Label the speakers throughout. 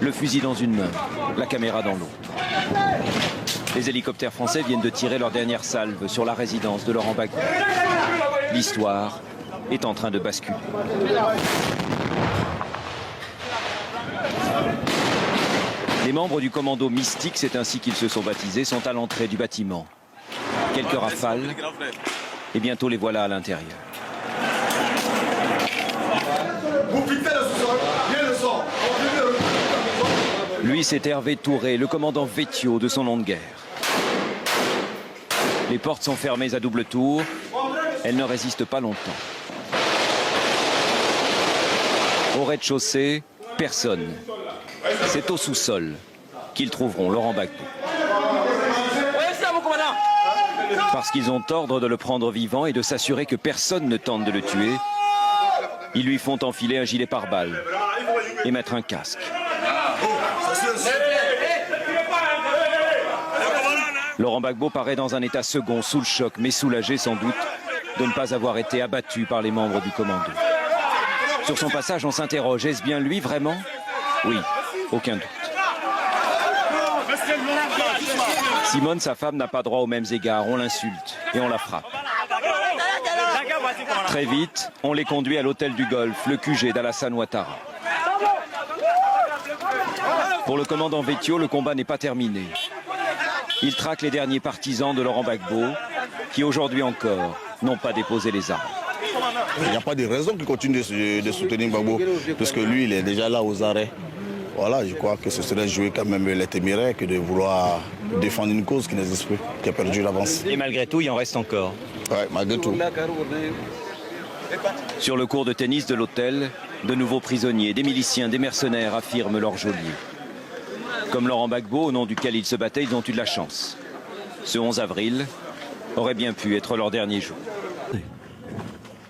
Speaker 1: Le fusil dans une main, la caméra dans l'autre. Les hélicoptères français viennent de tirer leur dernière salve sur la résidence de Laurent Gbagbo. L'histoire est en train de basculer. Les membres du commando mystique, c'est ainsi qu'ils se sont baptisés, sont à l'entrée du bâtiment. Quelques rafales, et bientôt les voilà à l'intérieur. Lui, c'est Hervé Touré, le commandant Vétio de son nom de guerre. Les portes sont fermées à double tour. Elles ne résistent pas longtemps. Au rez-de-chaussée, personne. C'est au sous-sol qu'ils trouveront Laurent Gbagbo. Parce qu'ils ont ordre de le prendre vivant et de s'assurer que personne ne tente de le tuer, ils lui font enfiler un gilet pare-balles et mettre un casque. Laurent Gbagbo paraît dans un état second, sous le choc, mais soulagé sans doute de ne pas avoir été abattu par les membres du commando. Sur son passage, on s'interroge, est-ce bien lui vraiment? Oui, aucun doute. Simone, sa femme, n'a pas droit aux mêmes égards. On l'insulte et on la frappe. Très vite, on les conduit à l'hôtel du Golfe, le QG d'Alassane Ouattara. Pour le commandant Vétio, le combat n'est pas terminé. Il traque les derniers partisans de Laurent Gbagbo, qui aujourd'hui encore n'ont pas déposé les armes.
Speaker 2: Il n'y a pas de raison qu'il continue de soutenir Gbagbo, parce que lui, il est déjà là aux arrêts. Voilà, je crois que ce serait jouer quand même les téméraires que de vouloir défendre une cause qui n'existe plus, qui a perdu l'avance.
Speaker 1: Et malgré tout, il en reste encore.
Speaker 2: Oui, malgré tout.
Speaker 1: Sur le court de tennis de l'hôtel, de nouveaux prisonniers, des miliciens, des mercenaires affirment leur geôlier. Comme Laurent Gbagbo, au nom duquel ils se battaient, ils ont eu de la chance. Ce 11 avril aurait bien pu être leur dernier jour.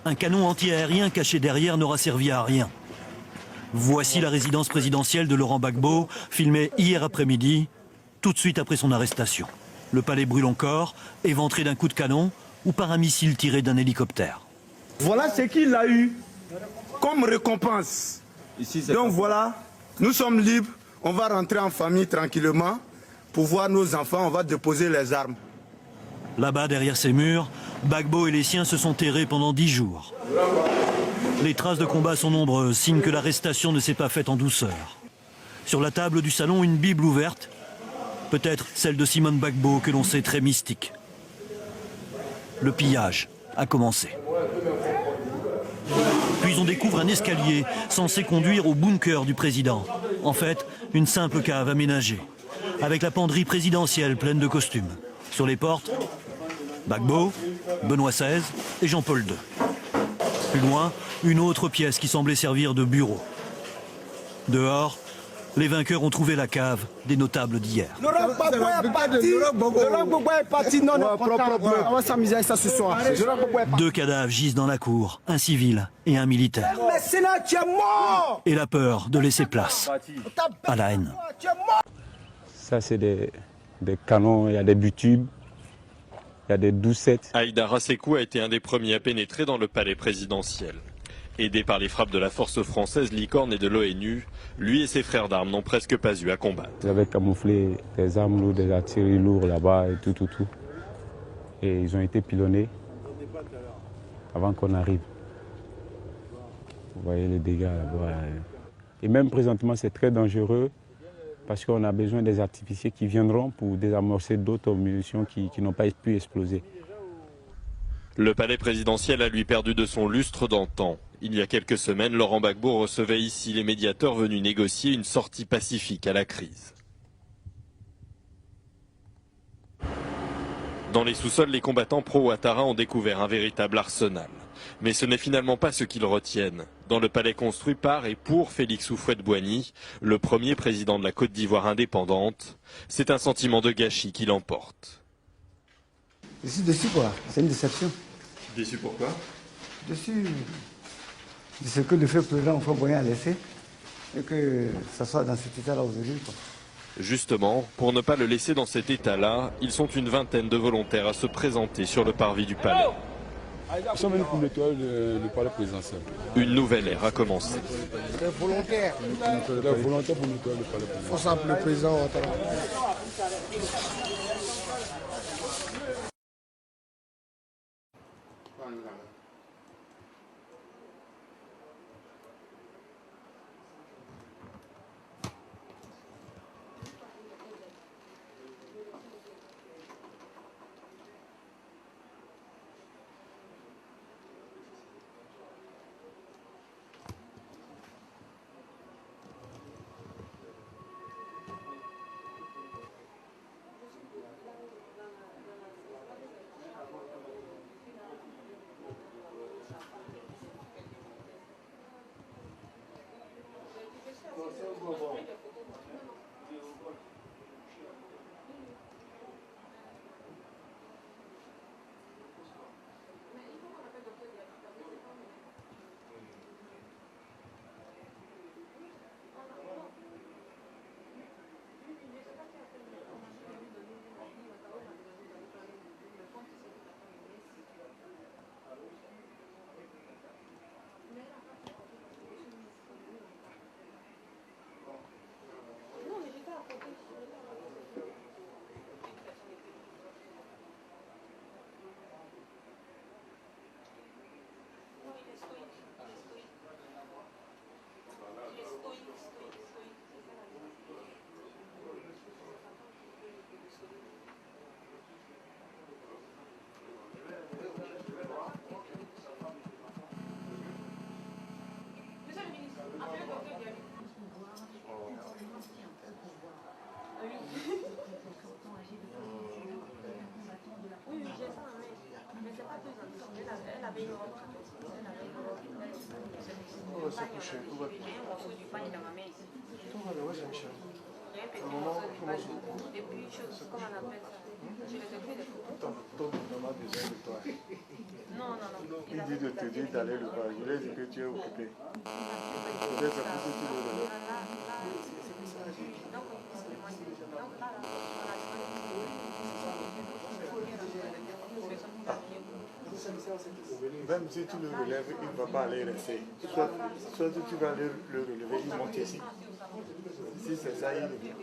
Speaker 3: Un canon anti-aérien caché derrière n'aura servi à rien. Voici la résidence présidentielle de Laurent Gbagbo, filmée hier après-midi, tout de suite après son arrestation. Le palais brûle encore, éventré d'un coup de canon ou par un missile tiré d'un hélicoptère.
Speaker 4: Voilà ce qu'il a eu comme récompense. Donc voilà, nous sommes libres, on va rentrer en famille tranquillement pour voir nos enfants, on va déposer les armes.
Speaker 3: Là-bas, derrière ces murs, Gbagbo et les siens se sont terrés pendant 10 jours. Les traces de combat sont nombreuses, signe que l'arrestation ne s'est pas faite en douceur. Sur la table du salon, une Bible ouverte, peut-être celle de Simone Gbagbo que l'on sait très mystique. Le pillage a commencé. Puis on découvre un escalier censé conduire au bunker du président. En fait, une simple cave aménagée, avec la penderie présidentielle pleine de costumes. Sur les portes, Gbagbo, Benoît XVI et Jean-Paul II. Plus loin, une autre pièce qui semblait servir de bureau. Dehors, les vainqueurs ont trouvé la cave des notables d'hier.
Speaker 4: Laurent Gbagbo est parti, non, on va s'amuser avec ça ce soir.
Speaker 3: 2 cadavres gisent dans la cour, un civil et un militaire. Et la peur de laisser place à la haine.
Speaker 5: Ça, c'est des canons, il y a des butubes, il y a des doucettes.
Speaker 6: Haïdara Sékou a été un des premiers à pénétrer dans le palais présidentiel. Aidé par les frappes de la force française Licorne et de l'ONU, lui et ses frères d'armes n'ont presque pas eu à combattre.
Speaker 5: Ils avaient camouflé des armes lourdes, des artilleries lourdes là-bas et tout. Et ils ont été pilonnés avant qu'on arrive. Vous voyez les dégâts là-bas. Et même présentement, c'est très dangereux parce qu'on a besoin des artificiers qui viendront pour désamorcer d'autres munitions qui n'ont pas pu exploser.
Speaker 6: Le palais présidentiel a lui perdu de son lustre d'antan. Il y a quelques semaines, Laurent Gbagbo recevait ici les médiateurs venus négocier une sortie pacifique à la crise. Dans les sous-sols, les combattants pro-Ouattara ont découvert un véritable arsenal. Mais ce n'est finalement pas ce qu'ils retiennent. Dans le palais construit par et pour Félix Houphouët-Boigny, le premier président de la Côte d'Ivoire indépendante, c'est un sentiment de gâchis qui l'emporte.
Speaker 7: Je suis déçu quoi, c'est une déception.
Speaker 6: Déçu pourquoi?
Speaker 7: Déçu de ce que le fait président Houphouët-Boigny a laissé et que ça soit dans cet état-là aujourd'hui.
Speaker 6: Justement, pour ne pas le laisser dans cet état-là, ils sont une vingtaine de volontaires à se présenter sur le parvis du palais.
Speaker 5: Ils sont venus pour nettoyer le palais présidentiel.
Speaker 6: Une nouvelle ère a commencé.
Speaker 8: Des volontaires.
Speaker 5: Les volontaires pour nettoyer le palais présidentiel.
Speaker 8: Faut s'appeler le président Ouattara.
Speaker 9: Il dit de te dire d'aller le voir. Je lui ai dit que tu es occupé. Peut-être c'est pour que tu le relèves. Même si tu le relèves, il ne va pas aller rester. Soit tu vas le relever, il monte ici. Si c'est ça, il vient.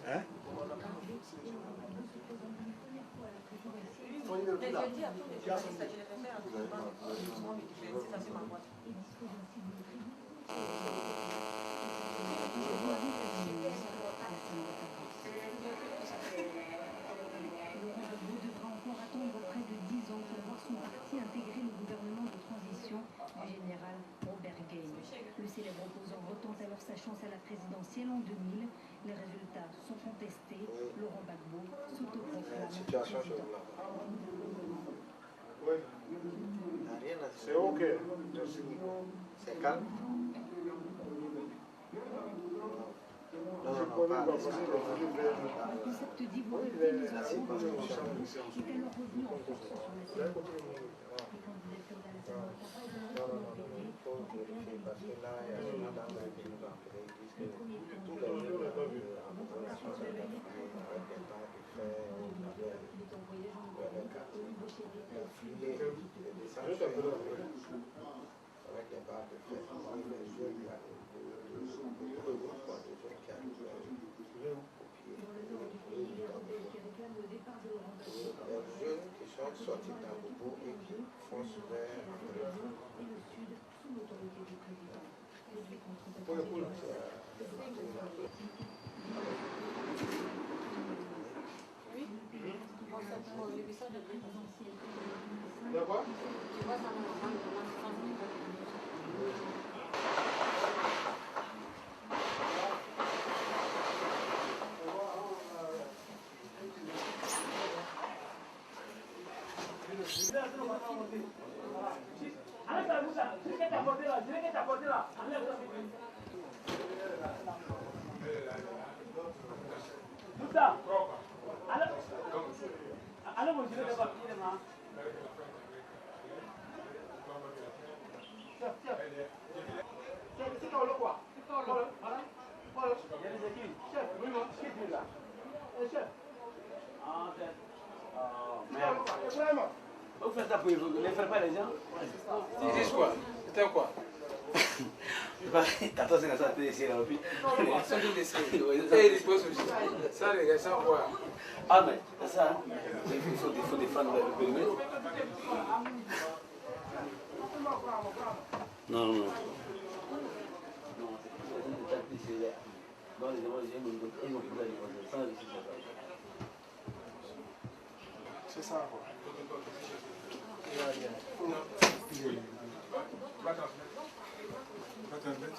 Speaker 9: Hein?
Speaker 10: Le célèbre opposant retente alors sa chance à la présidentielle en 2000. Les résultats sont contestés. Laurent Gbagbo s'autoproclame président.
Speaker 9: C'est ok.
Speaker 8: C'est calme.
Speaker 10: Le concept d'Ivoire est alors revenu en force sur la scène. Les candidatures d'Alassane Ouattara ont été révélées. Le premier tour il est en voyage au niveau
Speaker 8: qui sont sortis d'Agogo et qui foncent vers le sud sous l'autorité du président.
Speaker 11: Vous faites ça pour ne faire pas les gens.
Speaker 9: Ils disent quoi? C'était quoi?
Speaker 11: 14 ans, ça peut essayer là.
Speaker 9: Ça peut essayer. Et ils disposent aussi. Ça, les gars, ça quoi?
Speaker 11: Ah, mais c'est ça. Il faut défendre le périmètre. Non, non.
Speaker 9: C'est ça quoi.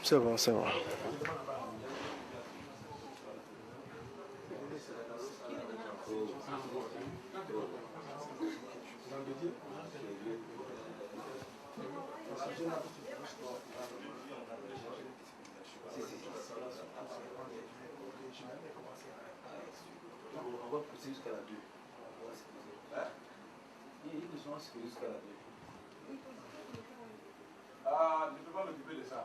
Speaker 9: C'est bon, c'est bon.
Speaker 11: On va pousser jusqu'à la 2. Il nous ont jusqu'à la 2.
Speaker 9: Ah, je ne peux pas m'occuper de ça.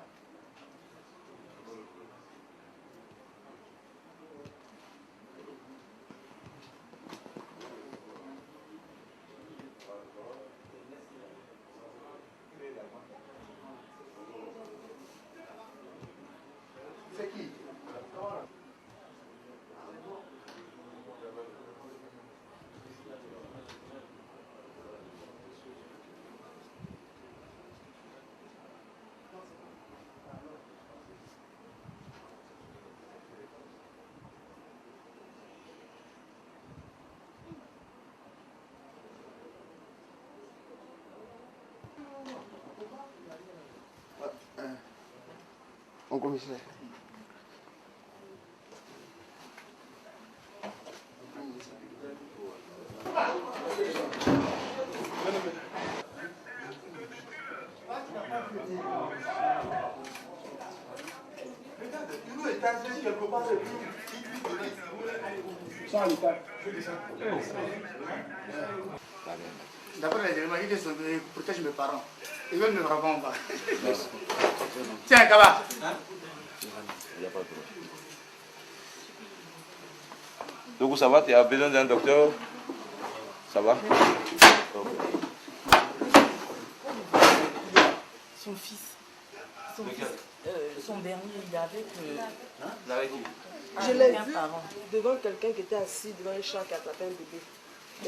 Speaker 9: C'est qui? Mon commissaire. D'après les éléments, ils protègent mes parents. Ils veulent me revendre en bas. Tiens, Kaba.
Speaker 12: Il n'y a pas de problème. Donc ça va, tu as besoin d'un docteur? Ça va?
Speaker 13: Son fils. Son dernier, il est avec...
Speaker 12: Avec qui?
Speaker 13: Je l'ai vu devant quelqu'un qui était assis devant un chat qui attrapait un bébé.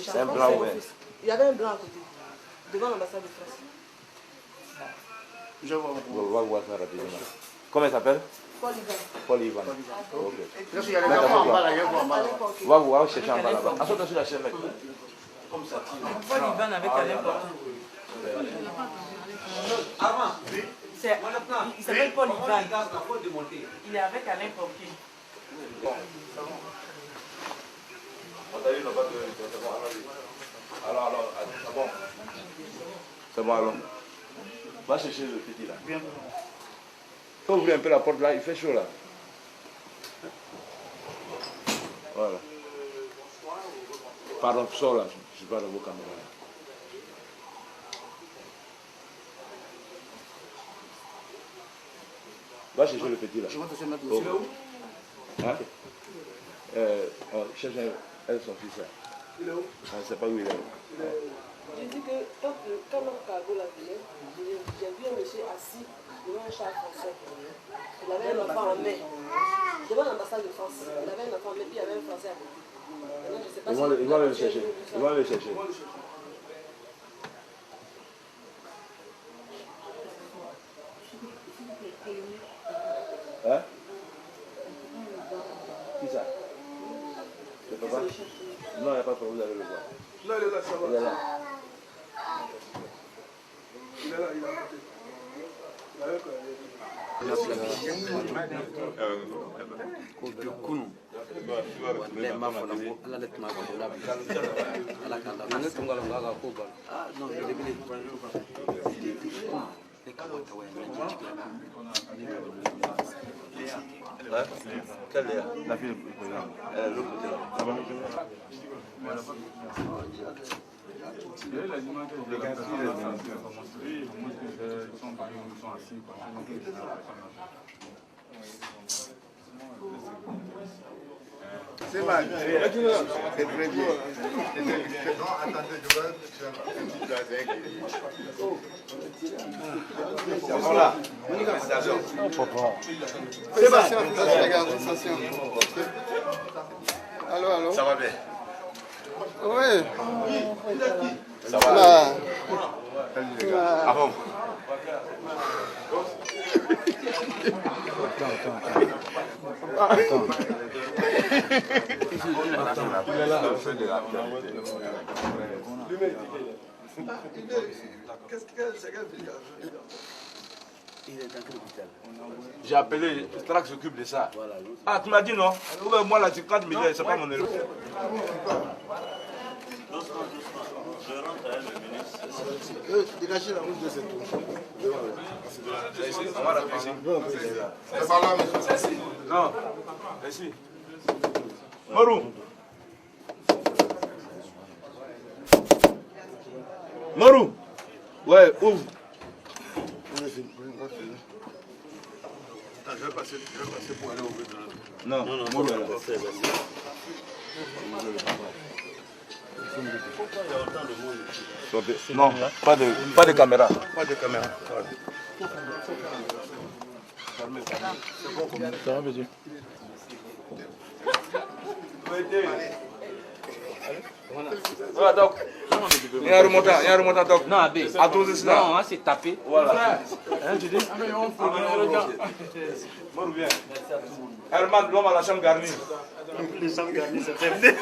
Speaker 12: C'est un blanc, ouais.
Speaker 13: Il y avait un blanc à côté, devant l'ambassade de France.
Speaker 12: Je vais voir ça rapidement. Comment il s'appelle?
Speaker 13: Paul Ivan.
Speaker 12: Paul Ivan. Ok.
Speaker 9: Il y a les enfants en bas là, il y a en bas là.
Speaker 12: Va voir, chercher en bas là-bas. Assois-toi sur la chaîne, mec.
Speaker 13: Comme ça. Paul Ivan avec Alain Porté. Il s'appelle Paul Ivan. Il est avec Alain Porté.
Speaker 12: Alors, c'est bon. C'est bon alors. Va chercher le petit là. Faut ouvrir un peu la porte là, il fait chaud là. Voilà. Pardon, sors là, je parle à vos caméras. Va chercher le petit là.
Speaker 9: Je vais te mettre
Speaker 12: aussi. Hein? Cherche son fils là.
Speaker 9: Il est où?
Speaker 12: Je ne sais pas où il est.
Speaker 13: Je dis que quand notre cargo l'a venu, j'ai vu un monsieur assis devant un char français. Il avait un enfant en main. Devant l'ambassade de France. Il avait un enfant en main, puis il y avait un français à côté. Je sais pas
Speaker 12: Ils vont le chercher. Ils vont le chercher. Hein? Qui ça? Le papa? Non, il n'y a pas de problème, vous allez le voir.
Speaker 9: Non, il est là, ça va.
Speaker 12: Il est là.
Speaker 9: Il est là, il est à côté.
Speaker 11: kunu wallahi ma fana ko ala le tuma ko la ala ka la ne tunga la ga ko ba ah non il est venu ne ka wa ta wa ne ji
Speaker 12: Hein? Quelle est la fille du président? Elle est de l'autre côté là. C'est mal. C'est très bien.
Speaker 8: Non, attendez, je vais faire une petite place avec
Speaker 12: Voilà.
Speaker 8: C'est patient, regarde, sensation. Allô, allô.
Speaker 12: Ça va bien?
Speaker 8: Oui.
Speaker 12: Ça va? Ah bon?
Speaker 8: Il est là. Qu'est-ce
Speaker 12: J'ai appelé, Strax s'occupe de ça. Ah, tu m'as dit non? Moi, là, quand tu me dis, c'est pas mon héros.
Speaker 8: Je rentre à un ministre. Dégagez la route de cette tour.
Speaker 12: On va rentrer ici.
Speaker 8: C'est par là, monsieur.
Speaker 12: Non, ici. Marou. Marou. Ouais, ouvre.
Speaker 8: Je vais passer pour aller ouvrir de l'autre.
Speaker 12: Non,
Speaker 8: Marou est là.
Speaker 12: Pourquoi il y a autant de monde? Non, pas de caméra. Pas de caméra.
Speaker 8: Ça va, monsieur?
Speaker 12: Donc, il y a un remontant, donc.
Speaker 11: Non, Abbé.
Speaker 12: À 12 là.
Speaker 11: Non, c'est tapé.
Speaker 12: Voilà.
Speaker 11: Hein, tu dis?
Speaker 12: Bon, bien. Herman, l'homme à la chambre garnie.
Speaker 8: Les chambres garnies, c'est terminé.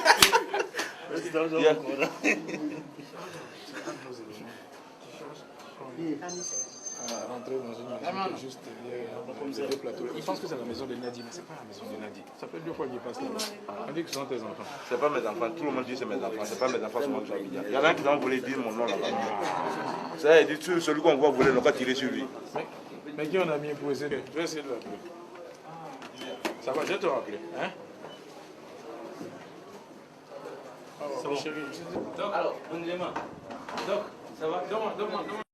Speaker 14: Rentrer dans une maison juste derrière deux plateaux. Il pense que c'est la maison de Nadi, mais c'est pas la maison de Nadi. Ça fait 2 fois qu'il passe là. On dit que ce sont tes enfants.
Speaker 12: C'est pas mes enfants, tout le monde dit que c'est mes enfants. C'est pas mes enfants, c'est mon frère. Il y en a qui ont voulu dire mon nom là-bas. C'est dit celui qu'on voit voler, on va tirer sur lui.
Speaker 14: Mais qui on a mis pour essayer? Je vais essayer de l'appeler. Ça va, je vais te rappeler. Hein?
Speaker 11: C'est bon.
Speaker 14: Chérie.
Speaker 11: Alors, on est les mains. Donc, ça va? Demande.